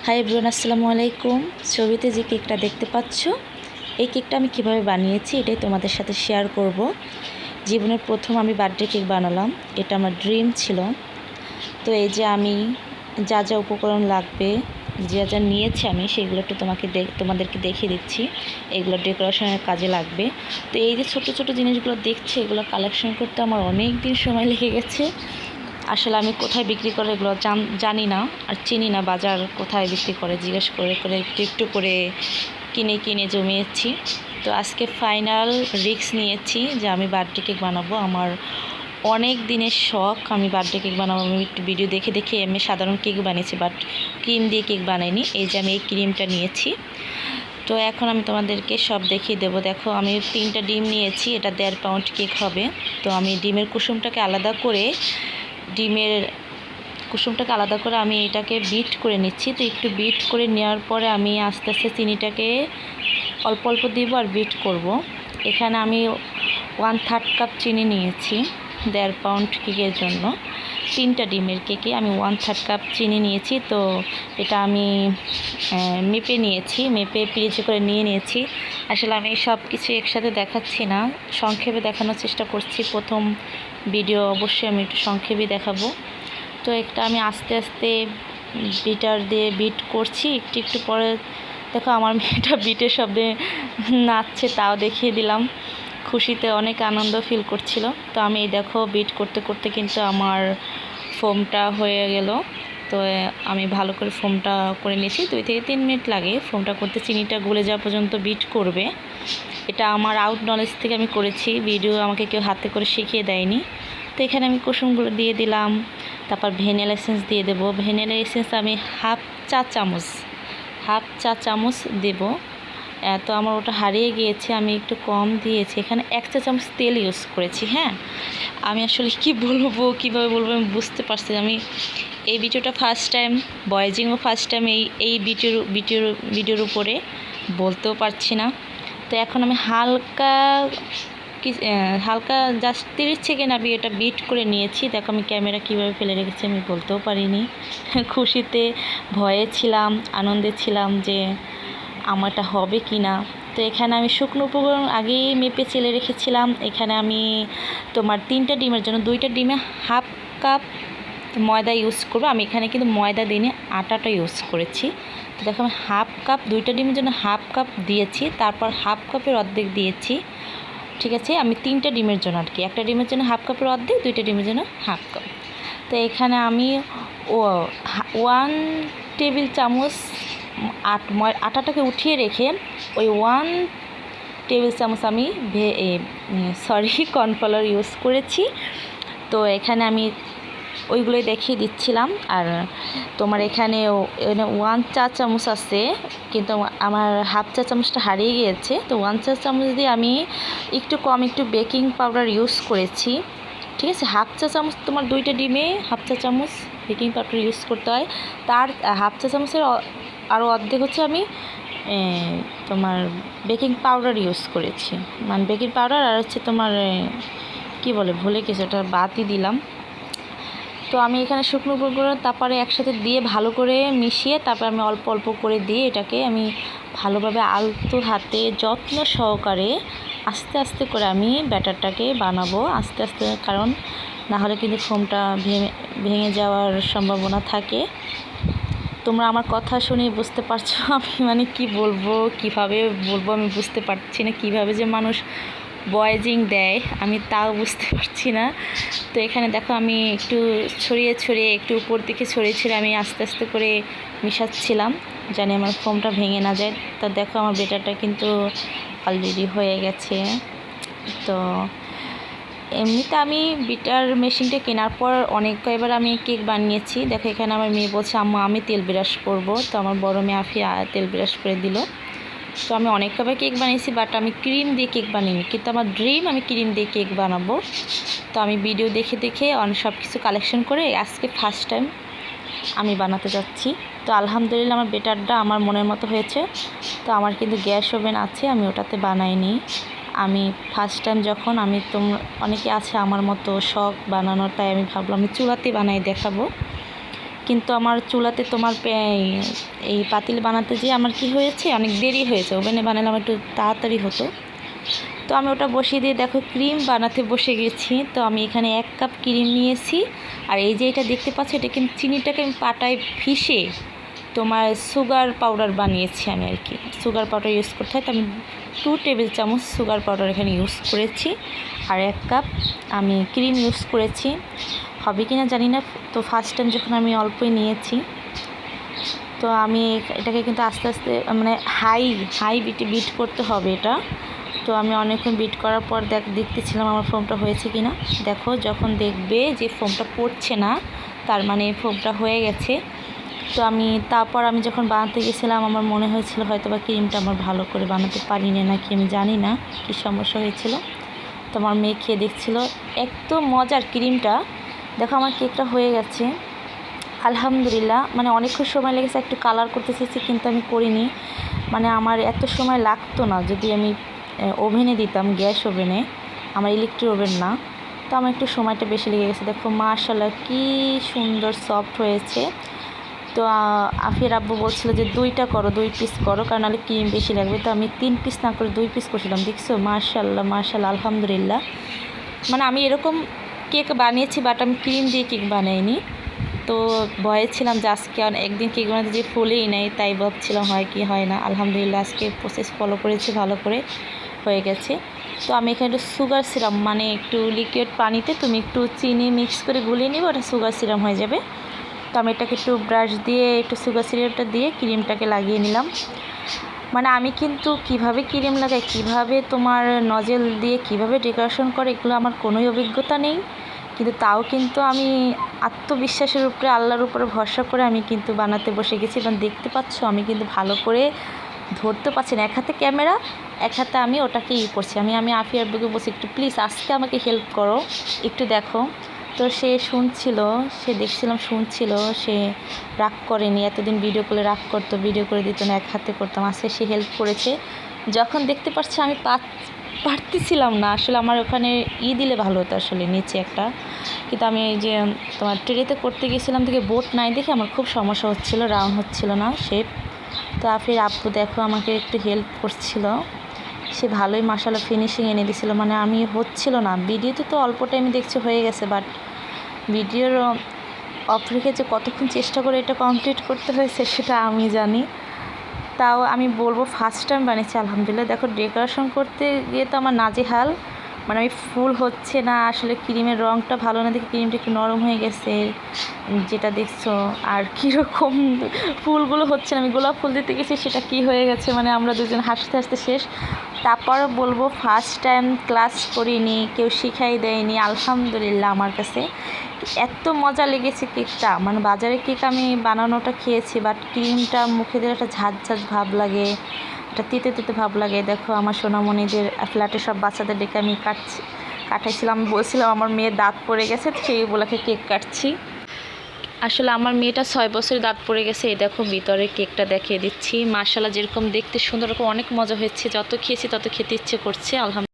Hi everyone, আসসালামু আলাইকুম। ছবিতে যে কেকটা দেখতে পাচ্ছ, এই কেকটা আমি কিভাবে বানিয়েছি এটাই তোমাদের সাথে শেয়ার করব। জীবনের প্রথম আমি বার্থডে কেক বানালাম, এটা আমার ড্রিম ছিল। তো এই যে আমি যা যা উপকরণ লাগবে, যা যা নিয়েছি আমি সেগুলো একটু তোমাদেরকে দেখিয়ে দিচ্ছি। এগুলো ডেকোরেশনের কাজে লাগবে। তো এই যে ছোট ছোট জিনিসগুলো দেখছি, এগুলো কালেকশন করতে আমার অনেক দিন সময় লেগে গেছে। আসলে আমি কোথায় বিক্রি করে এগুলো জানি না, আর চিনি না বাজার কোথায় বিক্রি করে। জিজ্ঞেস করে করে একটু একটু করে কিনে জমিয়েছি। তো আজকে ফাইনাল রিস্ক নিয়েছি যে আমি বার্থডে কেক বানাবো। আমার অনেক দিনের শখ আমি বার্থডে কেক বানাবো। আমি একটু ভিডিও দেখে দেখে আমি সাধারণ কেক বানিয়েছি, বাট ক্রিম দিয়ে কেক বানাইনি। এই যে আমি এই ক্রিমটা নিয়েছি। তো এখন আমি তোমাদেরকে সব দেখিয়ে দেবো। দেখো, আমি 3টা ডিম নিয়েছি, এটা 1.5 পাউন্ড কেক হবে। তো আমি ডিমের কুসুমটাকে আলাদা করে আমি এটাকে বিট করে নিচ্ছি। তো একটু বিট করে নেওয়ার পরে আমি আস্তে আস্তে চিনিটাকে অল্প অল্প দিব আর বিট করব। এখানে আমি 1/3 কাপ চিনি নিয়েছি 1.5 পাউন্ড কেকের জন্য। 3টা ডিমের কেকে আমি 1/3 কাপ চিনি নিয়েছি। তো এটা আমি মেপে পিরিচে করে নিয়েছি। আসলে আমি সব কিছু একসাথে দেখাচ্ছি না, সংক্ষেপে দেখানোর চেষ্টা করছি। প্রথম ভিডিও অবশ্যই আমি একটু সংক্ষেপে দেখাবো। তো একটা আমি আস্তে আস্তে বিটার দিয়ে বিট করছি। একটু একটু পরে দেখো আমার মেয়েটা বিটের শব্দে নাচছে, তাও দেখিয়ে দিলাম। খুশিতে অনেক আনন্দ ফিল করছিল। তো আমি দেখো বিট করতে করতে কিন্তু আমার ফোমটা হয়ে গেল। তো আমি ভালো করে ফোমটা করে নিয়েছি। 2 থেকে 3 মিনিট লাগে ফোমটা করতে। চিনিটা গলে যাওয়া পর্যন্ত বিট করবে। এটা আমার আউট নলেজ থেকে আমি করেছি, ভিডিও আমাকে কেউ হাতে করে শিখিয়ে দেয়নি। তো এখানে আমি কুসুমগুলো দিয়ে দিলাম। তারপর ভ্যানিলা এসেন্স দিয়ে দেবো। ভ্যানিলা এসেন্স আমি হাফ চা চামচ দেব। তো আমার ওটা হারিয়ে গিয়েছে, আমি একটু কম দিয়েছি। এখানে 1 চা চামচ তেল ইউজ করেছি। হ্যাঁ, আমি আসলে কীভাবে বলবো আমি বুঝতে পারছি। আমি এই ভিডিওটা ফার্স্ট টাইম, ভয়েসিংও ফার্স্ট টাইম এই ভিডিওর উপরে বলতেও পারছি না। তো এখন আমি হালকা জাস্ট 30 সেকেন্ড আমি এটা বিট করে নিয়েছি। দেখো আমি ক্যামেরা কীভাবে ফেলে রেখেছি আমি বলতেও পারিনি। খুশিতে ভয়ে ছিলাম, আনন্দে ছিলাম যে আমারটা হবে কি না। তো এখানে আমি শুকনো উপকরণ আগেই মেপে চেলে রেখেছিলাম। এখানে আমি তোমার 3টা ডিমের জন্য 2টা ডিমে হাফ কাপ ময়দা ইউজ করবো। আমি এখানে কিন্তু ময়দা দিনে আটাটা ইউজ করেছি। তো দেখো আমি হাফ কাপ, 2টা ডিমের জন্য হাফ কাপ দিয়েছি, তারপর হাফ কাপের অর্ধেক দিয়েছি। ঠিক আছে, আমি 3টা ডিমের জন্য আর কি, একটা ডিমের জন্য হাফ কাপের অর্ধেক, 2টা ডিমের জন্য হাফ কাপ। তো এখানে আমি 1 টেবিল চামচ আটাটাকে উঠিয়ে রেখে ওই 1 টেবিল চামচ আমি কর্নফ্লাওয়ার ইউজ করেছি। তো এখানে আমি ওইগুলোই দেখিয়ে দিচ্ছিলাম। আর তোমার এখানে 1 চা চামচ আছে, কিন্তু আমার হাফ চা চামচটা হারিয়ে গিয়েছে। তো 1 চা চামচ দিয়ে আমি একটু বেকিং পাউডার ইউজ করেছি। ঠিক আছে, হাফ চা চামচ, তোমার 2টা ডিমে হাফ চা চামচ বেকিং পাউডার ইউজ করতে হয়। তার হাফ চা চামচের আরও অর্ধেক হচ্ছে আমি তোমার বেকিং পাউডার ইউজ করেছি। মানে বেকিং পাউডার আর হচ্ছে তোমার কি বলে, ভুলে গেছি, ওটা বাদই দিলাম। তো আমি এখানে শুকনো উপকরণ তারপরে একসাথে দিয়ে ভালো করে মিশিয়ে, তারপর আমি অল্প অল্প করে দিয়ে এটাকে আমি ভালোভাবে আলতো হাতে যত্ন সহকারে আস্তে আস্তে করে আমি ব্যাটারটাকে বানাবো আস্তে আস্তে, কারণ না হলে কিন্তু ফোমটা ভেঙে যাওয়ার সম্ভাবনা থাকে। তোমরা আমার কথা শুনে বুঝতে পারছো আমি মানে কীভাবে বলবো আমি বুঝতে পারছি না। কীভাবে যে মানুষ ভয়েসিং দেয় আমি তাও বুঝতে পারছি না। তো এখানে দেখো আমি একটু ছড়িয়ে একটু উপর দিকে ছড়িয়ে আমি আস্তে আস্তে করে মিশাচ্ছিলাম জানি আমার ফোমটা ভেঙে না যায়। তো দেখো আমার ব্যাটারটা কিন্তু অলরেডি হয়ে গেছে। তো এমনিতে আমি বিটার মেশিনটা কেনার পর কয়েকবার আমি কেক বানিয়েছি। দেখো এখানে আমার মেয়ে বলছে আম্মা আমি তেল ব্রাশ করব। তো আমার বড় মেয়ে আফিয়া তেল ব্রাশ করে দিল। তো আমি অনেক কবে কেক বানিয়েছি, বাট আমি ক্রিম দিয়ে কেক বানিনি, কিন্তু আমার ড্রিম আমি ক্রিম দিয়ে কেক বানাবো। তো আমি ভিডিও দেখে সব কিছু কালেকশন করে আজকে ফার্স্ট টাইম আমি বানাতে যাচ্ছি। তো আলহামদুলিল্লাহ আমার বেটারটা আমার মনের মতো হয়েছে। তো আমার কিন্তু গ্যাস ওভেন আছে, আমি ওটাতে বানাইনি। আমি ফার্স্ট টাইম যখন অনেকে আছে আমার মতো শখ বানানোর, তাই আমি ভাবলাম আমি চুলাতে বানাই দেখাবো। কিন্তু আমার চুলাতে তোমার এই পাতিল বানাতে যেয়ে আমার কি হয়েছে, অনেক দেরি হয়েছে। ওভেনে বানালে আমার একটু তাড়াতাড়ি হতো। তো আমি ওটা বসিয়ে দিয়ে দেখো ক্রিম বানাতে বসে গেছি। তো আমি এখানে 1 কাপ ক্রিম নিয়েছি। আর এই যে এটা দেখতে পাচ্ছ, এটা কিন্তু চিনিটাকে আমি পাটায় পিষে তোমার সুগার পাউডার বানিয়েছি আমি আর কি। সুগার পাউডার ইউজ করতে হয়, তো আমি 2 টেবিল চামচ সুগার পাউডার এখানে ইউজ করেছি। আর 1 কাপ আমি ক্রিম ইউজ করেছি। হবে কি না জানি না, তো ফার্স্ট টাইম যখন আমি অল্পই নিয়েছি। তো আমি এটাকে কিন্তু আস্তে আস্তে মানে হাই বিট করতে হবে এটা। তো আমি অনেকক্ষণ বিট করার পর দেখতেছিলাম আমার ফোমটা হয়েছে কি না। দেখো যখন দেখবে যে ফোমটা পড়ছে না, তার মানে ফোমটা হয়ে গেছে। তো তারপর আমি যখন বানাতে গেছিলাম, আমার মনে হয়েছিল হয়তো বা ক্রিমটা আমার ভালো করে বানাতে পারিনি নাকি, আমি জানি না কী সমস্যা হয়েছিল। তো আমার মেয়ে খেয়ে দেখছিল, এত মজার ক্রিমটা। দেখো আমার কেকটা হয়ে গেছে আলহামদুলিল্লাহ। মানে অনেকক্ষণ সময় লেগেছে, একটু কালার করতে চেয়েছি কিন্তু আমি করিনি। মানে আমার এত সময় লাগতো না যদি আমি ওভেনে দিতাম, গ্যাস ওভেনে, আমার ইলেকট্রিক ওভেন না। তো আমার একটু সময়টা বেশি লেগে গেছে। দেখো মাশাআল্লাহ কি সুন্দর সফট হয়েছে। তো আফিয়ার আব্বু বলছিল যে 2টা করো, 2 পিস করো, কারণ নাহলে ক্রিম বেশি লাগবে। তো আমি 3 পিস না করে 2 পিস করছিলাম। দেখছো মাশাআল্লাহ আলহামদুলিল্লাহ। মানে আমি এরকম কেক বানিয়েছি, বাট আমি ক্রিম দিয়ে কেক বানাইনি। তো ভয়ে ছিলাম যে আজকে একদিন কেক বানাতে যে ফুলেই নেই, তাই ভাবছিলাম হয় কি হয় না। আলহামদুলিল্লাহ আজকে প্রসেস ফলো করেছি, ভালো করে হয়ে গেছে। তো আমি এখানে একটু সুগার সিরাপ, মানে একটু লিকুইড পানিতে তুমি একটু চিনি মিক্স করে গুলিয়ে নিবে, ওটা সুগার সিরাপ হয়ে যাবে। তো আমি এটাকে একটু ব্রাশ দিয়ে একটু সুগার সিরাপটা দিয়ে ক্রিমটাকে লাগিয়ে নিলাম। মানে আমি কিন্তু কিভাবে ক্রিম লাগাই, কিভাবে তোমার নজেল দিয়ে কিভাবে ডেকোরেশন করে, এগুলো আমার কোনোই অভিজ্ঞতা নেই। কিন্তু তাও কিন্তু আমি আত্মবিশ্বাসের উপরে, আল্লাহর উপরে ভরসা করে আমি কিন্তু বানাতে বসে গেছি। এবং দেখতে পাচ্ছ আমি কিন্তু ভালো করে ধরতে পারছি না, এক হাতে ক্যামেরা, এক হাতে আমি ওটাকে করছি। আমি আফিয়ার আব্বুকে বলছি একটু প্লিজ আজকে আমাকে হেল্প করো, একটু দেখো। তো সে শুনছিল, সে দেখছিলাম শুনছিল, সে রাগ করেনি। এতদিন ভিডিও করলে রাগ করতো, ভিডিও করে দিত না, এক হাতে করতাম। আজকে সে হেল্প করেছে। যখন দেখতে পাচ্ছে আমি পারতেছিলাম না আসলে, আমার ওখানে দিলে ভালো হতো আসলে নিচে একটা, কিন্তু আমি এই যে তোমার ট্রেতে করতে গেছিলাম থেকে বোট নাই দেখে আমার খুব সমস্যা হচ্ছিলো, রাউন্ড হচ্ছিল না শেপ। তো আফির আব্বু দেখো আমাকে একটু হেল্প করছিল, সে ভালোই মাশাআল্লাহ ফিনিশিং এনে দিয়েছিল। মানে আমি হচ্ছিল না, ভিডিওতে তো অল্প টাইমে দেখছি হয়ে গেছে, বাট ভিডিওর অফ রেখে যে কতক্ষণ চেষ্টা করে এটা কমপ্লিট করতে হয়েছে সেটা আমি জানি। তাও আমি বলবো ফার্স্ট টাইম বানিয়েছি আলহামদুলিল্লাহ। দেখো ডেকোরেশন করতে গিয়ে তো আমার নাজেহাল, মানে আমি ফুল হচ্ছে না আসলে, ক্রিমের রঙটা ভালো না দেখে ক্রিমটা একটু নরম হয়ে গেছে যেটা দেখছো। আর কীরকম ফুলগুলো হচ্ছে না, আমি গোলাপ ফুল দিতে গেছি সেটা কি হয়ে গেছে, মানে আমরা দুজন হাসতে হাসতে শেষ। তারপর বলবো ফার্স্ট টাইম ক্লাস করিনি, কেউ শিখাই দেয়নি, আলহামদুলিল্লাহ আমার কাছে এত মজা লেগেছে কেকটা। মানে বাজারে কেক আমি বানানোটা খেয়েছি, বাট ক্রিমটা মুখে দিলে একটা ঝাঁঝ ভাব লাগে, একটা তিতে ভাব লাগে। দেখো আমার সোনামণিদের ফ্ল্যাটে সব বাচ্চাদের ডেকে আমি কাটাইছিলাম, বলছিলাম আমার মেয়ের দাঁত পড়ে গেছে, সেই বলাকে কেক কাটছি। আসলে আমার মেয়েটা 6 বছরের দাঁত পড়ে গেছে। এই দেখো ভিতরে কেকটা দেখিয়ে দিচ্ছি, মাশাআল্লাহ যেরকম দেখতে সুন্দর, অনেক মজা হয়েছে। যত খেয়েছি তত খেতে ইচ্ছে করছে আলহামদুলিল্লাহ।